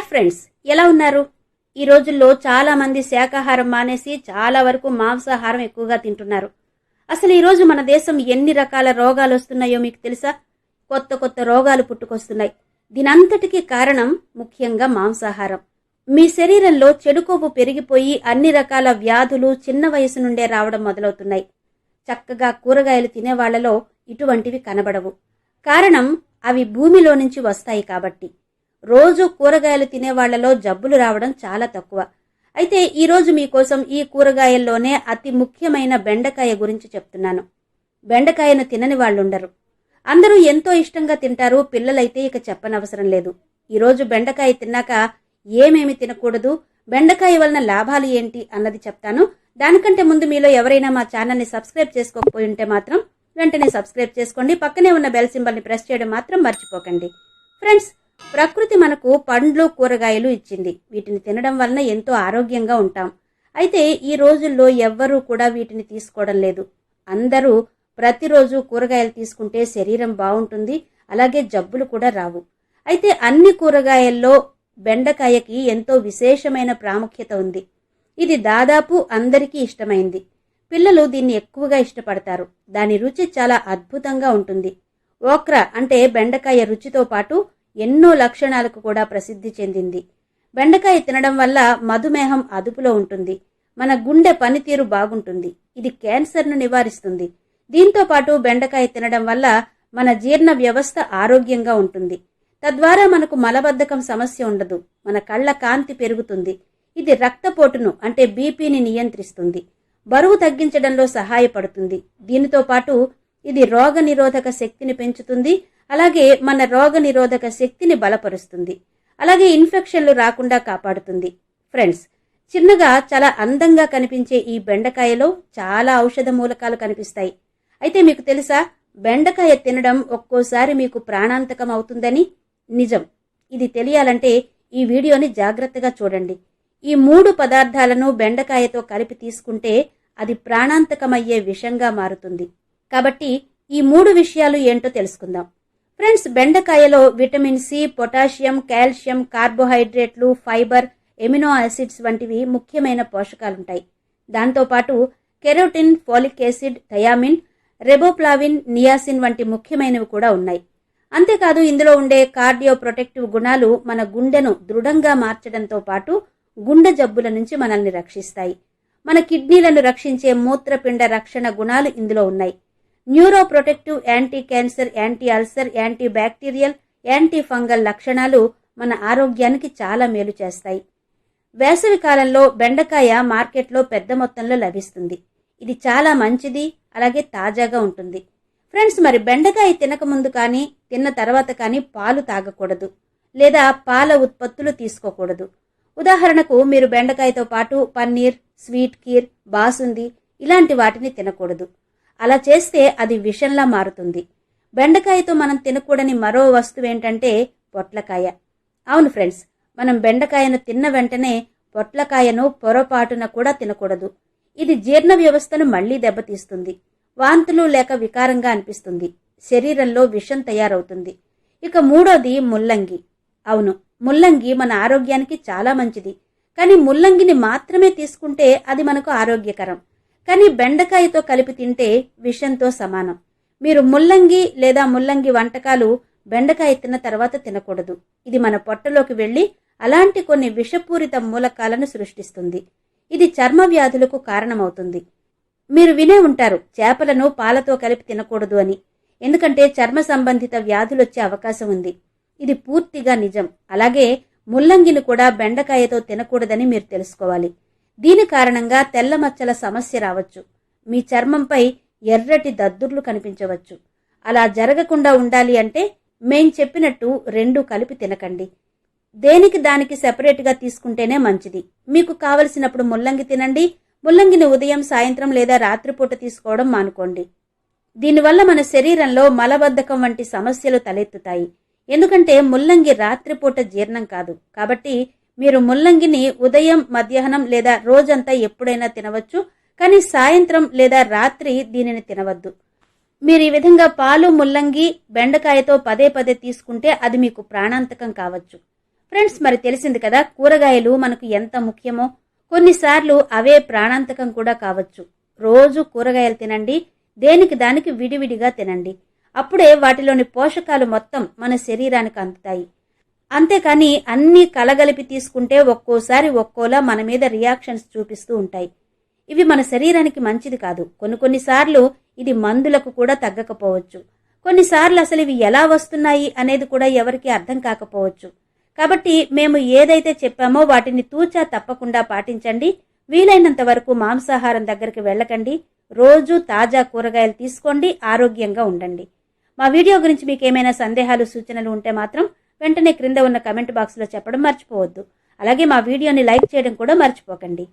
Friends, ఎలా ఉన్నారు? ఈ రోజుల్లో చాలా మంది శాకాహారం మానేసి చాలా వరకు మాంసాహారం ఎక్కువగా తింటున్నారు. అసలు ఈ రోజు మన దేశం ఎన్ని రకాల రోగాలు వస్తున్నాయో మీకు తెలుసా? కొత్త కొత్త రోగాలు పుట్టుకొస్తున్నాయి. దీనంతటికీ కారణం ముఖ్యంగా మాంసాహారం. మీ శరీరంలో చెడు కొవ్వు పెరిగిపోయి అన్ని రకాల వ్యాధులు చిన్న వయసు నుండే రావడం మొదలవుతున్నాయి. చక్కగా కూరగాయలు తినేవాళ్లలో ఇటువంటివి కనబడవు. కారణం అవి భూమిలో నుంచి వస్తాయి కాబట్టి. రోజు కూరగాయలు తినేవాళ్లలో జబ్బులు రావడం చాలా తక్కువ. అయితే ఈరోజు మీకోసం ఈ కూరగాయల్లోనే అతి ముఖ్యమైన బెండకాయ గురించి చెప్తున్నాను. బెండకాయను తినని వాళ్ళుండరు. అందరూ ఎంతో ఇష్టంగా తింటారు. పిల్లలైతే ఇక చెప్పనవసరం లేదు. ఈరోజు బెండకాయ తిన్నాక ఏమేమి తినకూడదు, బెండకాయ వలన లాభాలు ఏంటి అన్నది చెప్తాను. దానికంటే ముందు మీలో ఎవరైనా మా ఛానల్ని సబ్స్క్రైబ్ చేసుకోకపోయి ఉంటే మాత్రం వెంటనే సబ్స్క్రైబ్ చేసుకోండి. పక్కనే ఉన్న బెల్ సింబల్ని ప్రెస్ చేయడం మాత్రం మర్చిపోకండి. ఫ్రెండ్స్, ప్రకృతి మనకు పండ్లు కూరగాయలు ఇచ్చింది. వీటిని తినడం వలన ఎంతో ఆరోగ్యంగా ఉంటాం. అయితే ఈ రోజుల్లో ఎవ్వరూ కూడా వీటిని తీసుకోవడం లేదు. అందరూ ప్రతిరోజు కూరగాయలు తీసుకుంటే శరీరం బాగుంటుంది, అలాగే జబ్బులు కూడా రావు. అయితే అన్ని కూరగాయల్లో బెండకాయకి ఎంతో విశేషమైన ప్రాముఖ్యత ఉంది. ఇది దాదాపు అందరికీ ఇష్టమైంది. పిల్లలు దీన్ని ఎక్కువగా ఇష్టపడతారు. దాని రుచి చాలా అద్భుతంగా ఉంటుంది. ఓక్రా అంటే బెండకాయ రుచితో పాటు ఎన్నో లక్షణాలకు కూడా ప్రసిద్ధి చెందింది. బెండకాయ తినడం వల్ల మధుమేహం అదుపులో ఉంటుంది. మన గుండె పనితీరు బాగుంటుంది. ఇది క్యాన్సర్ను నివారిస్తుంది. దీంతో పాటు బెండకాయ తినడం వల్ల మన జీర్ణ వ్యవస్థ ఆరోగ్యంగా ఉంటుంది. తద్వారా మనకు మలబద్ధకం సమస్య ఉండదు. మన కళ్ళ కాంతి పెరుగుతుంది. ఇది రక్తపోటును అంటే బీపీని నియంత్రిస్తుంది. బరువు తగ్గించడంలో సహాయపడుతుంది. దీనితో పాటు ఇది రోగనిరోధక శక్తిని పెంచుతుంది. అలాగే మన రోగనిరోధక శక్తిని బలపరుస్తుంది. అలాగే ఇన్ఫెక్షన్లు రాకుండా కాపాడుతుంది. ఫ్రెండ్స్, చిన్నగా చాలా అందంగా కనిపించే ఈ బెండకాయలో చాలా ఔషధ మూలకాలు కనిపిస్తాయి. అయితే మీకు తెలుసా, బెండకాయ తినడం ఒక్కోసారి మీకు ప్రాణాంతకం అవుతుందని? నిజం. ఇది తెలియాలంటే ఈ వీడియోని జాగ్రత్తగా చూడండి. ఈ 3 పదార్థాలను బెండకాయతో కలిపి తీసుకుంటే అది ప్రాణాంతకమయ్యే విషంగా మారుతుంది. కాబట్టి ఈ 3 విషయాలు ఏంటో తెలుసుకుందాం. ఫ్రెండ్స్, బెండకాయలో విటమిన్ సి, పొటాషియం, కాల్షియం, కార్బోహైడ్రేట్లు, ఫైబర్, ఎమినో యాసిడ్స్ వంటివి ముఖ్యమైన పోషకాలుంటాయి. దాంతోపాటు carotene, folic acid, thiamine, riboflavin, niacin వంటి ముఖ్యమైనవి కూడా ఉన్నాయి. అంతేకాదు ఇందులో ఉండే కార్డియో ప్రొటెక్టివ్ గుణాలు మన గుండెను దృఢంగా మార్చడంతో పాటు గుండె జబ్బుల నుంచి మనల్ని రక్షిస్తాయి. మన కిడ్నీలను రక్షించే మూత్రపిండ రక్షణ గుణాలు ఇందులో ఉన్నాయి. Neuro protective, anti cancer, anti ulcer, anti bacterial, anti fungal లక్షణాలు మన ఆరోగ్యానికి చాలా మేలు చేస్తాయి. వేసవి కాలంలో బెండకాయ మార్కెట్లో పెద్ద మొత్తంలో లభిస్తుంది. ఇది చాలా మంచిది, అలాగే తాజాగా ఉంటుంది. ఫ్రెండ్స్, మరి బెండకాయ తినకముందు కానీ తిన్న తర్వాత కానీ పాలు తాగకూడదు, లేదా పాల ఉత్పత్తులు తీసుకోకూడదు. ఉదాహరణకు మీరు బెండకాయతో పాటు పన్నీర్, స్వీట్ కీర్, బాసుంది ఇలాంటి వాటిని తినకూడదు. అలా చేస్తే అది విషంలా మారుతుంది. బెండకాయతో మనం తినకూడని మరో వస్తువు ఏంటంటే పొట్లకాయ. అవును ఫ్రెండ్స్, మనం బెండకాయను తిన్న వెంటనే పొట్లకాయను పొరపాటున కూడా తినకూడదు. ఇది జీర్ణ వ్యవస్థను మళ్లీ దెబ్బతీస్తుంది. వాంతులు లేక వికారంగా అనిపిస్తుంది. శరీరంలో విషం తయారవుతుంది. ఇక 3వది ముల్లంగి. అవును, ముల్లంగి మన ఆరోగ్యానికి చాలా మంచిది. కానీ ముల్లంగిని మాత్రమే తీసుకుంటే అది మనకు ఆరోగ్యకరం. కానీ బెండకాయతో కలిపి తింటే విషంతో సమానం. మీరు ముల్లంగి లేదా ముల్లంగి వంటకాలు బెండకాయ తిన్న తర్వాత తినకూడదు. ఇది మన పొట్టలోకి వెళ్లి అలాంటి కొన్ని విషపూరిత మూలకాలను సృష్టిస్తుంది. ఇది చర్మ వ్యాధులకు కారణమవుతుంది. మీరు వినే ఉంటారు, చేపలను పాలతో కలిపి తినకూడదు అని. ఎందుకంటే చర్మ సంబంధిత వ్యాధులొచ్చే అవకాశం ఉంది. ఇది పూర్తిగా నిజం. అలాగే ముల్లంగిని కూడా బెండకాయతో తినకూడదని మీరు తెలుసుకోవాలి. దీని కారణంగా తెల్ల మచ్చల సమస్య రావచ్చు. మీ చర్మంపై ఎర్రటి దద్దుర్లు కనిపించవచ్చు. అలా జరగకుండా ఉండాలి అంటే మేం చెప్పినట్టు 2 కలిపి తినకండి. దేనికి దానికి సెపరేట్గా తీసుకుంటేనే మంచిది. మీకు కావలసినప్పుడు ముల్లంగి తినండి. ముల్లంగిని ఉదయం, సాయంత్రం లేదా రాత్రిపూట తీసుకోవడం మానుకోండి. దీనివల్ల మన శరీరంలో మలబద్ధకం వంటి సమస్యలు తలెత్తుతాయి. ఎందుకంటే ముల్లంగి రాత్రిపూట జీర్ణం కాదు. కాబట్టి మీరు ముల్లంగిని ఉదయం, మధ్యాహ్నం లేదా రోజంతా ఎప్పుడైనా తినవచ్చు. కానీ సాయంత్రం లేదా రాత్రి దీనిని తినవద్దు. మీరు ఈ విధంగా పాలు, ముల్లంగి, బెండకాయతో పదే పదే తీసుకుంటే అది మీకు ప్రాణాంతకం కావచ్చు. ఫ్రెండ్స్, మరి తెలిసింది కదా కూరగాయలు మనకు ఎంత ముఖ్యమో. కొన్నిసార్లు అవే ప్రాణాంతకం కూడా కావచ్చు. రోజు కూరగాయలు తినండి, దేనికి దానికి విడివిడిగా తినండి. అప్పుడే వాటిలోని పోషకాలు మొత్తం మన శరీరానికి అందుతాయి. అంతేకాని అన్నీ కలగలిపి తీసుకుంటే ఒక్కోసారి ఒక్కోలా మన మీద రియాక్షన్స్ చూపిస్తూ ఉంటాయి. ఇవి మన శరీరానికి మంచిది కాదు. కొన్నిసార్లు ఇది మందులకు కూడా తగ్గకపోవచ్చు. కొన్నిసార్లు అసలు ఇవి ఎలా వస్తున్నాయి అనేది కూడా ఎవరికీ అర్థం కాకపోవచ్చు. కాబట్టి మేము ఏదైతే చెప్పామో వాటిని తూచా తప్పకుండా పాటించండి. వీలైనంత వరకు మాంసాహారం దగ్గరికి వెళ్ళకండి. రోజు తాజా కూరగాయలు తీసుకోండి, ఆరోగ్యంగా ఉండండి. మా వీడియో గురించి మీకు ఏమైనా సందేహాలు, సూచనలు ఉంటే మాత్రం వెంటనే క్రింద ఉన్న కమెంట్ బాక్స్లో చెప్పడం మర్చిపోవద్దు. అలాగే మా వీడియోని లైక్ చేయడం కూడా మర్చిపోకండి.